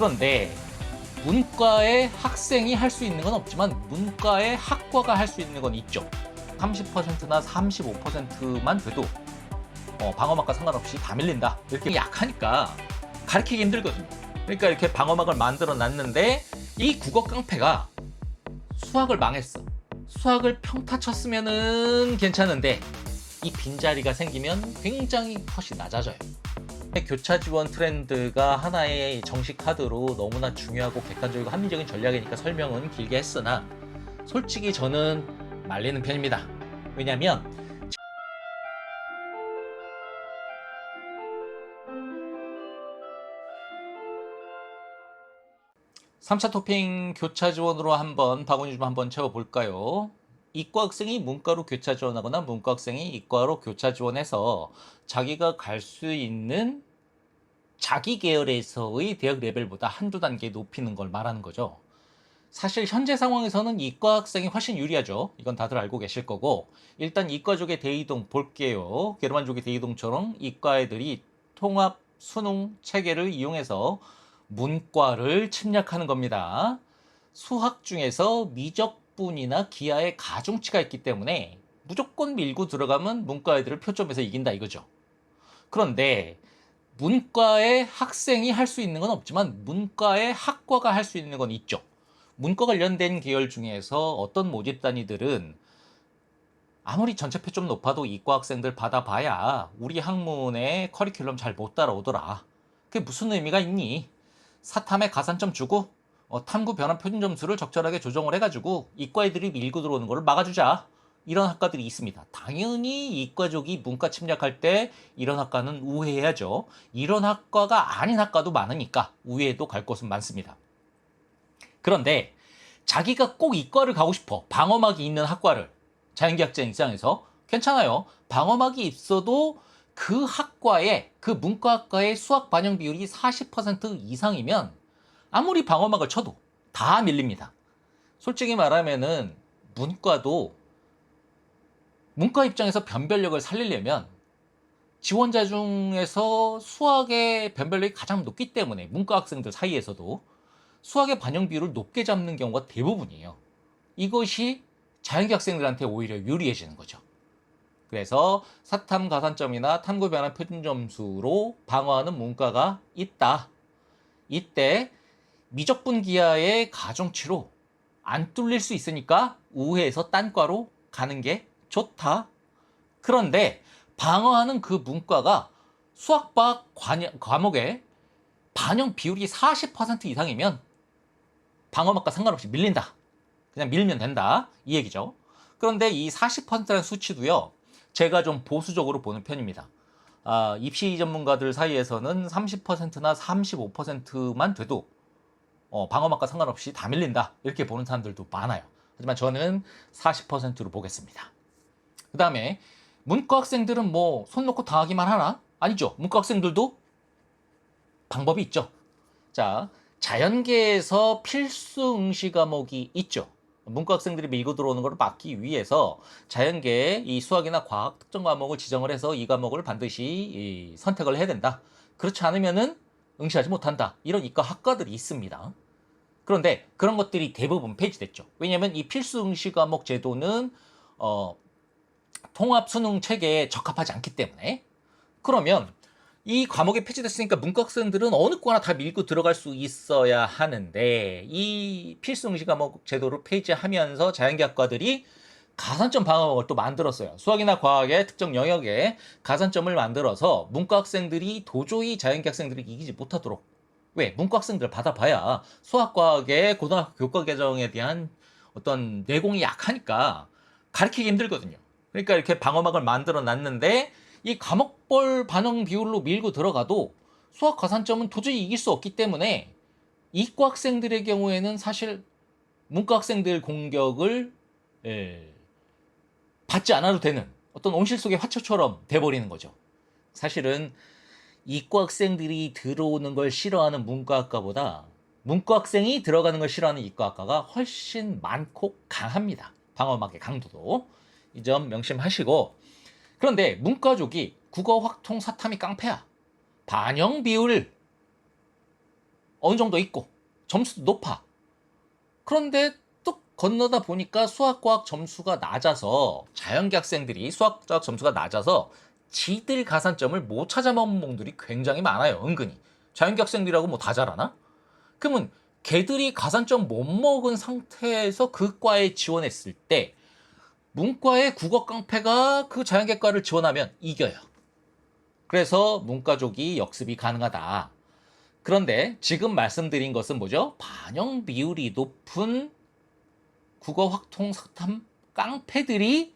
그런데 문과의 학생이 할 수 있는 건 없지만 문과의 학과가 할 수 있는 건 있죠. 30%나 35%만 돼도 방어막과 상관없이 다 밀린다. 이렇게 약하니까 가르치기 힘들거든요. 그러니까 이렇게 방어막을 만들어 놨는데 이 국어 깡패가 수학을 망했어. 수학을 평타 쳤으면은 괜찮은데 이 빈자리가 생기면 굉장히 컷이 낮아져요. 교차 지원 트렌드가 하나의 정식 카드로 너무나 중요하고 객관적이고 합리적인 전략이니까 설명은 길게 했으나 솔직히 저는 말리는 편입니다. 왜냐면 3차 토핑 교차 지원으로 한번 바구니 좀 한번 채워볼까요? 이과 학생이 문과로 교차 지원하거나 문과 학생이 이과로 교차 지원해서 자기가 갈 수 있는 자기 계열에서의 대학 레벨보다 한두 단계 높이는 걸 말하는 거죠. 사실 현재 상황에서는 이과 학생이 훨씬 유리하죠. 이건 다들 알고 계실 거고, 일단 이과 쪽의 대이동 볼게요. 게르만족의 대이동처럼 이과 애들이 통합 수능 체계를 이용해서 문과를 침략하는 겁니다. 수학 중에서 미적분이나 기하의 가중치가 있기 때문에 무조건 밀고 들어가면 문과 애들을 표점에서 이긴다 이거죠. 그런데 문과의 학생이 할 수 있는 건 없지만 문과의 학과가 할 수 있는 건 있죠. 문과 관련된 계열 중에서 어떤 모집 단위들은 아무리 전체 표점 높아도 이과 학생들 받아봐야 우리 학문의 커리큘럼 잘 못 따라오더라. 그게 무슨 의미가 있니? 사탐에 가산점 주고 탐구 변환 표준 점수를 적절하게 조정을 해가지고 이과 애들이 밀고 들어오는 거를 막아주자. 이런 학과들이 있습니다. 당연히 이과족이 문과 침략할 때 이런 학과는 우회해야죠. 이런 학과가 아닌 학과도 많으니까 우회도 갈 곳은 많습니다. 그런데 자기가 꼭 이과를 가고 싶어. 방어막이 있는 학과를. 자연계학자 입장에서 괜찮아요. 방어막이 있어도 그 학과에, 그 문과학과의 수학 반영 비율이 40% 이상이면 아무리 방어막을 쳐도 다 밀립니다. 솔직히 말하면은 문과도 문과 입장에서 변별력을 살리려면 지원자 중에서 수학의 변별력이 가장 높기 때문에 문과 학생들 사이에서도 수학의 반영 비율을 높게 잡는 경우가 대부분이에요. 이것이 자연계 학생들한테 오히려 유리해지는 거죠. 그래서 사탐 가산점이나 탐구 변환 표준 점수로 방어하는 문과가 있다. 이때 미적분 기하의 가중치로 안 뚫릴 수 있으니까 우회해서 딴 과로 가는 게 좋다. 그런데 방어하는 그 문과가 수학과학 과목의 반영 비율이 40% 이상이면 방어막과 상관없이 밀린다. 그냥 밀면 된다. 이 얘기죠. 그런데 이 40%라는 수치도요. 제가 좀 보수적으로 보는 편입니다. 입시 전문가들 사이에서는 30%나 35%만 돼도 방어막과 상관없이 다 밀린다. 이렇게 보는 사람들도 많아요. 하지만 저는 40%로 보겠습니다. 그 다음에 문과 학생들은 뭐 손 놓고 당하기만 하나? 아니죠. 문과 학생들도 방법이 있죠. 자, 자연계에서 필수 응시 과목이 있죠. 문과 학생들이 밀고 들어오는 것을 막기 위해서 자연계에 이 수학이나 과학 특정 과목을 지정을 해서 이 과목을 반드시 선택을 해야 된다. 그렇지 않으면은 응시하지 못한다. 이런 이과 학과들이 있습니다. 그런데 그런 것들이 대부분 폐지됐죠. 왜냐하면 이 필수 응시 과목 제도는 통합 수능 체계에 적합하지 않기 때문에. 그러면 이 과목이 폐지됐으니까 문과 학생들은 어느 과나 다 밀고 들어갈 수 있어야 하는데 이 필수 응시 과목 제도를 폐지하면서 자연계학과들이 가산점 방어막을 또 만들었어요. 수학이나 과학의 특정 영역에 가산점을 만들어서 문과 학생들이 도저히 자연계 학생들을 이기지 못하도록. 왜? 문과 학생들 받아봐야 수학과학의 고등학교 교과 개정에 대한 어떤 내공이 약하니까 가르치기 힘들거든요. 그러니까 이렇게 방어막을 만들어 놨는데 이 과목별 반영 비율로 밀고 들어가도 수학 가산점은 도저히 이길 수 없기 때문에 이과 학생들의 경우에는 사실 문과 학생들 공격을 받지 않아도 되는 어떤 온실 속의 화초처럼 돼버리는 거죠. 사실은 이과 학생들이 들어오는 걸 싫어하는 문과학과보다 문과 학생이 들어가는 걸 싫어하는 이과학과가 훨씬 많고 강합니다. 방어막의 강도도. 이 점 명심하시고, 그런데 문과족이 국어, 확통, 사탐이 깡패야. 반영 비율 어느 정도 있고 점수도 높아. 그런데 또 건너다 보니까 수학과학 점수가 낮아서 자연계 학생들이 수학과학 점수가 낮아서 지들 가산점을 못 찾아먹는 놈들이 굉장히 많아요. 은근히. 자연계 학생들이라고 뭐 다 잘하나? 그러면 걔들이 가산점 못 먹은 상태에서 그 과에 지원했을 때 문과의 국어 깡패가 그 자연계과를 지원하면 이겨요. 그래서 문과족이 역습이 가능하다. 그런데 지금 말씀드린 것은 뭐죠? 반영 비율이 높은 국어 확통 사탐 깡패들이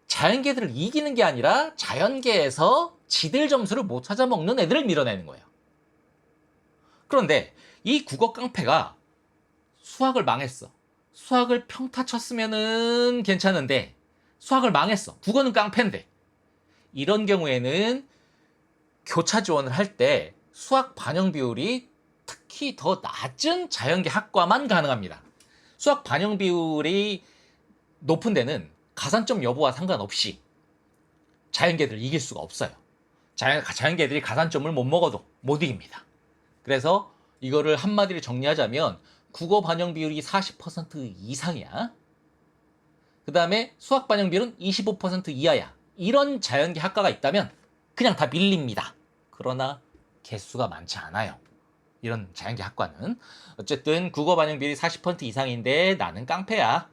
자연계들을 이기는 게 아니라 자연계에서 지들 점수를 못 찾아먹는 애들을 밀어내는 거예요. 그런데 이 국어 깡패가 수학을 망했어. 수학을 평타 쳤으면은 괜찮은데 수학을 망했어. 국어는 깡패인데. 이런 경우에는 교차 지원을 할 때 수학 반영 비율이 특히 더 낮은 자연계 학과만 가능합니다. 수학 반영 비율이 높은 데는 가산점 여부와 상관없이 자연계들을 이길 수가 없어요. 자연계들이 가산점을 못 먹어도 못 이깁니다. 그래서 이거를 한마디로 정리하자면 국어 반영 비율이 40% 이상이야. 그 다음에 수학 반영 비율은 25% 이하야. 이런 자연계 학과가 있다면 그냥 다 밀립니다. 그러나 개수가 많지 않아요. 이런 자연계 학과는. 어쨌든 국어 반영 비율이 40% 이상인데 나는 깡패야.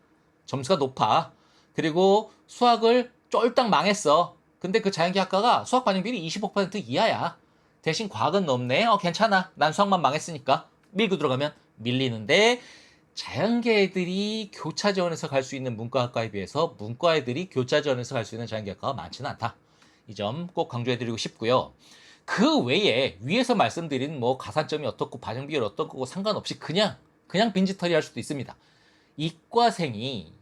점수가 높아. 그리고 수학을 쫄딱 망했어. 근데 그 자연계 학과가 수학 반영 비율이 25% 이하야. 대신 과학은 높네. 괜찮아. 난 수학만 망했으니까. 밀고 들어가면 밀리는데 자연계 애들이 교차 지원해서 갈 수 있는 문과학과에 비해서 문과 애들이 교차 지원해서 갈 수 있는 자연계 학과가 많지는 않다. 이 점 꼭 강조해드리고 싶고요. 그 외에 위에서 말씀드린 뭐 가산점이 어떻고 반영 비율이 어떻고 상관없이 그냥 빈지털이 할 수도 있습니다. 이과생이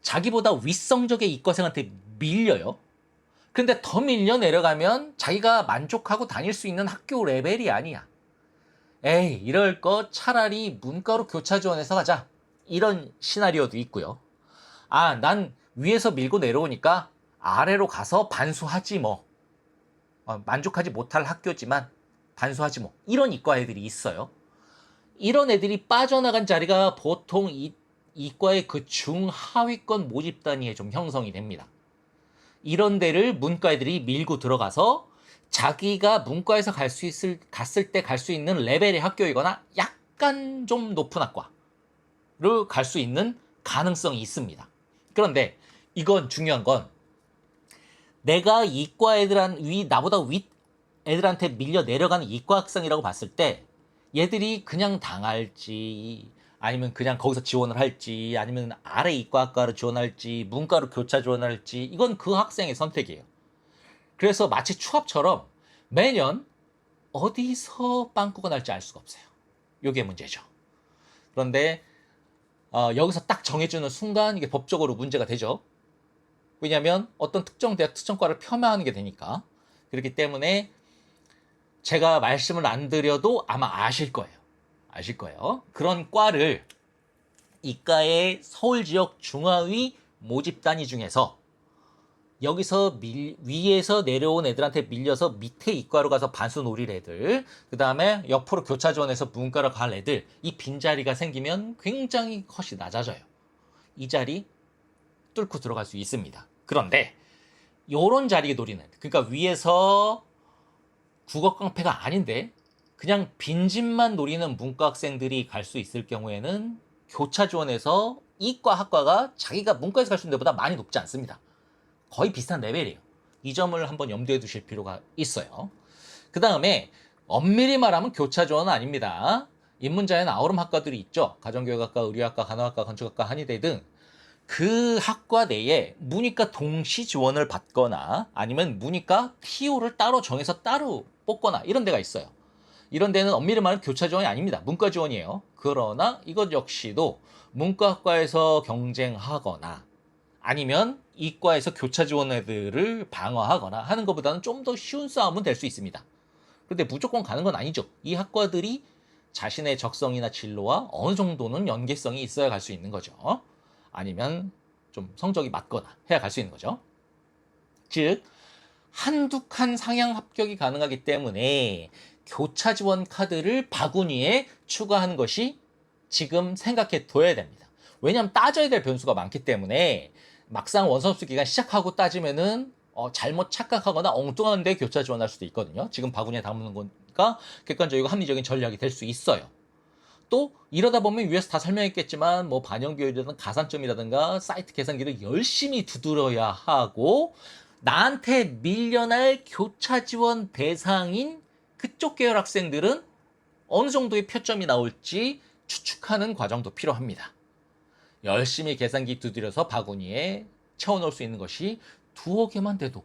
자기보다 윗성적의 이과생한테 밀려요. 근데 더 밀려 내려가면 자기가 만족하고 다닐 수 있는 학교 레벨이 아니야. 에이, 이럴 거 차라리 문과로 교차 지원해서 가자. 이런 시나리오도 있고요. 난 위에서 밀고 내려오니까 아래로 가서 반수하지 뭐. 만족하지 못할 학교지만 반수하지 뭐. 이런 이과 애들이 있어요. 이런 애들이 빠져나간 자리가 보통 이과의 그 중하위권 모집 단위에 좀 형성이 됩니다. 이런 데를 문과 애들이 밀고 들어가서 자기가 문과에서 갔을 때 갈 수 있는 레벨의 학교이거나 약간 좀 높은 학과를 갈 수 있는 가능성이 있습니다. 그런데 이건 중요한 건 내가 이과 나보다 윗 애들한테 밀려 내려가는 이과 학생이라고 봤을 때 얘들이 그냥 당할지 아니면 그냥 거기서 지원을 할지 아니면 아래 이과학과로 지원할지 문과로 교차 지원할지 이건 그 학생의 선택이에요. 그래서 마치 추합처럼 매년 어디서 빵꾸가 날지 알 수가 없어요. 이게 문제죠. 그런데 여기서 딱 정해주는 순간 이게 법적으로 문제가 되죠. 왜냐하면 어떤 특정 대학 특정과를 폄하하는 게 되니까. 그렇기 때문에 제가 말씀을 안 드려도 아마 아실 거예요. 아실 거예요. 그런 과를 이과의 서울 지역 중하위 모집 단위 중에서 여기서 위에서 내려온 애들한테 밀려서 밑에 이과로 가서 반수 노릴 애들, 그 다음에 옆으로 교차 지원해서 문과로 갈 애들, 이 빈자리가 생기면 굉장히 컷이 낮아져요. 이 자리 뚫고 들어갈 수 있습니다. 그런데 요런 자리 노리는, 그러니까 위에서 국어 깡패가 아닌데 그냥 빈집만 노리는 문과 학생들이 갈 수 있을 경우에는 교차 지원해서 이과 학과가 자기가 문과에서 갈 수 있는 데보다 많이 높지 않습니다. 거의 비슷한 레벨이에요. 이 점을 한번 염두에 두실 필요가 있어요. 그 다음에 엄밀히 말하면 교차 지원은 아닙니다. 인문자에는 아우름 학과들이 있죠. 가정교육학과, 의료학과, 간호학과, 건축학과, 한의대 등 그 학과 내에 문이과 동시 지원을 받거나 아니면 문이과 TO를 따로 정해서 따로 뽑거나 이런 데가 있어요. 이런 데는 엄밀히 말하면 교차 지원이 아닙니다. 문과 지원이에요. 그러나 이것 역시도 문과학과에서 경쟁하거나 아니면 이과에서 교차 지원 애들을 방어하거나 하는 것보다는 좀 더 쉬운 싸움은 될 수 있습니다. 그런데 무조건 가는 건 아니죠. 이 학과들이 자신의 적성이나 진로와 어느 정도는 연계성이 있어야 갈 수 있는 거죠. 아니면 좀 성적이 맞거나 해야 갈 수 있는 거죠. 즉 한두 칸 상향 합격이 가능하기 때문에 교차 지원 카드를 바구니에 추가하는 것이 지금 생각해 둬야 됩니다. 왜냐하면 따져야 될 변수가 많기 때문에 막상 원서접수 기간 시작하고 따지면은 잘못 착각하거나 엉뚱한 데 교차 지원할 수도 있거든요. 지금 바구니에 담는 거니까 객관적이고 합리적인 전략이 될 수 있어요. 또 이러다 보면 위에서 다 설명했겠지만 뭐 반영 비율이라든가 가산점이라든가 사이트 계산기를 열심히 두드려야 하고 나한테 밀려날 교차 지원 대상인 그쪽 계열 학생들은 어느 정도의 표점이 나올지 추측하는 과정도 필요합니다. 열심히 계산기 두드려서 바구니에 채워넣을 수 있는 것이 두어 개만 돼도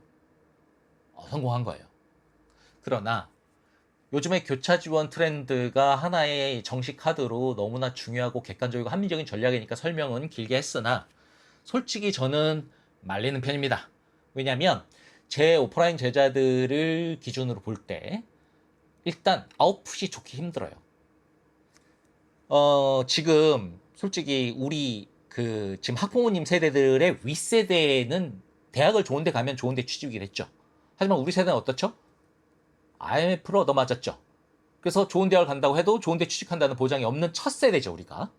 성공한 거예요. 그러나 요즘에 교차 지원 트렌드가 하나의 정식 카드로 너무나 중요하고 객관적이고 합리적인 전략이니까 설명은 길게 했으나 솔직히 저는 말리는 편입니다. 왜냐하면 제 오프라인 제자들을 기준으로 볼 때 일단 아웃풋이 좋기 힘들어요. 지금 솔직히 우리 지금 학부모님 세대들의 윗세대는 대학을 좋은데 가면 좋은데 취직이 됐죠. 하지만 우리 세대는 어떻죠? IMF로 얻어맞았죠. 그래서 좋은 대학을 간다고 해도 좋은 데 취직한다는 보장이 없는 첫 세대죠, 우리가.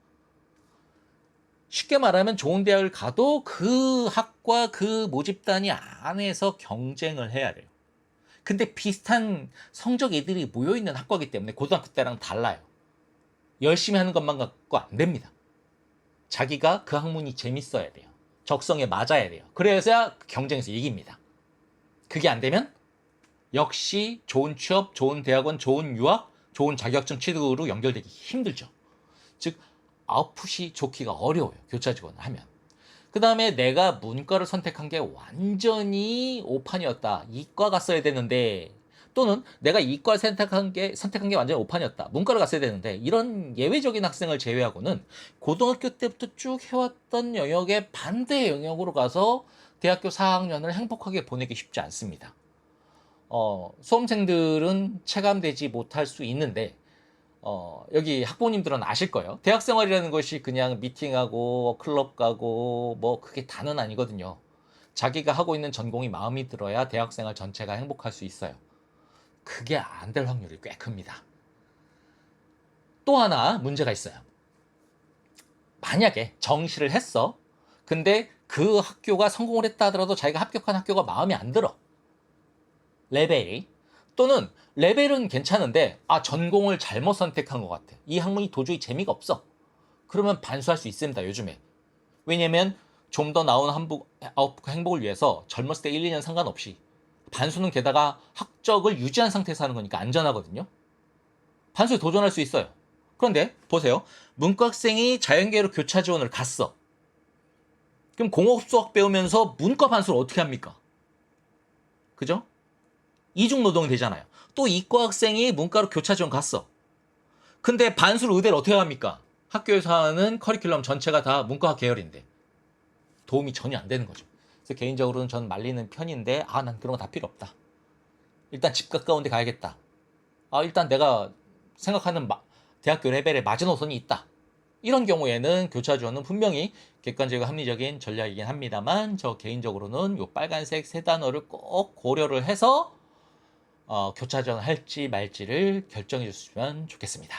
쉽게 말하면 좋은 대학을 가도 그 학과 그 모집단이 안에서 경쟁을 해야 돼요. 근데 비슷한 성적 애들이 모여있는 학과이기 때문에 고등학교 때랑 달라요. 열심히 하는 것만 갖고 안 됩니다. 자기가 그 학문이 재밌어야 돼요. 적성에 맞아야 돼요. 그래야 경쟁에서 이깁니다. 그게 안 되면 역시 좋은 취업, 좋은 대학원, 좋은 유학, 좋은 자격증 취득으로 연결되기 힘들죠. 즉 아웃풋이 좋기가 어려워요. 교차 지원을 하면. 그 다음에 내가 문과를 선택한 게 완전히 오판이었다. 이과 갔어야 되는데 또는 내가 이과 선택한 게 완전히 오판이었다. 문과를 갔어야 되는데 이런 예외적인 학생을 제외하고는 고등학교 때부터 쭉 해왔던 영역의 반대 영역으로 가서 대학교 4학년을 행복하게 보내기 쉽지 않습니다. 수험생들은 체감되지 못할 수 있는데 여기 학부모님들은 아실 거예요. 대학 생활이라는 것이 그냥 미팅하고 클럽 가고 뭐 그게 다는 아니거든요. 자기가 하고 있는 전공이 마음에 들어야 대학 생활 전체가 행복할 수 있어요. 그게 안 될 확률이 꽤 큽니다. 또 하나 문제가 있어요. 만약에 정시를 했어. 근데 그 학교가 성공을 했다 하더라도 자기가 합격한 학교가 마음에 안 들어. 레벨이. 또는 레벨은 괜찮은데 전공을 잘못 선택한 것 같아. 이 학문이 도저히 재미가 없어. 그러면 반수할 수 있습니다. 요즘에. 왜냐면 좀 더 나은 행복을 위해서 젊었을 때 1, 2년 상관없이 반수는 게다가 학적을 유지한 상태에서 하는 거니까 안전하거든요. 반수에 도전할 수 있어요. 그런데 보세요. 문과학생이 자연계로 교차 지원을 갔어. 그럼 공업수학 배우면서 문과 반수를 어떻게 합니까? 그죠? 이중 노동이 되잖아요. 또 이과 학생이 문과로 교차 지원 갔어. 근데 반수를 의대로 어떻게 합니까? 학교에서 하는 커리큘럼 전체가 다 문과 계열인데 도움이 전혀 안 되는 거죠. 그래서 개인적으로는 전 말리는 편인데 난 그런 거 다 필요 없다. 일단 집 가까운 데 가야겠다. 일단 내가 생각하는 대학교 레벨에 마지노선이 있다. 이런 경우에는 교차 지원은 분명히 객관적이고 합리적인 전략이긴 합니다만 저 개인적으로는 요 빨간색 세 단어를 꼭 고려를 해서 교차 지원을 할지 말지를 결정해 주시면 좋겠습니다.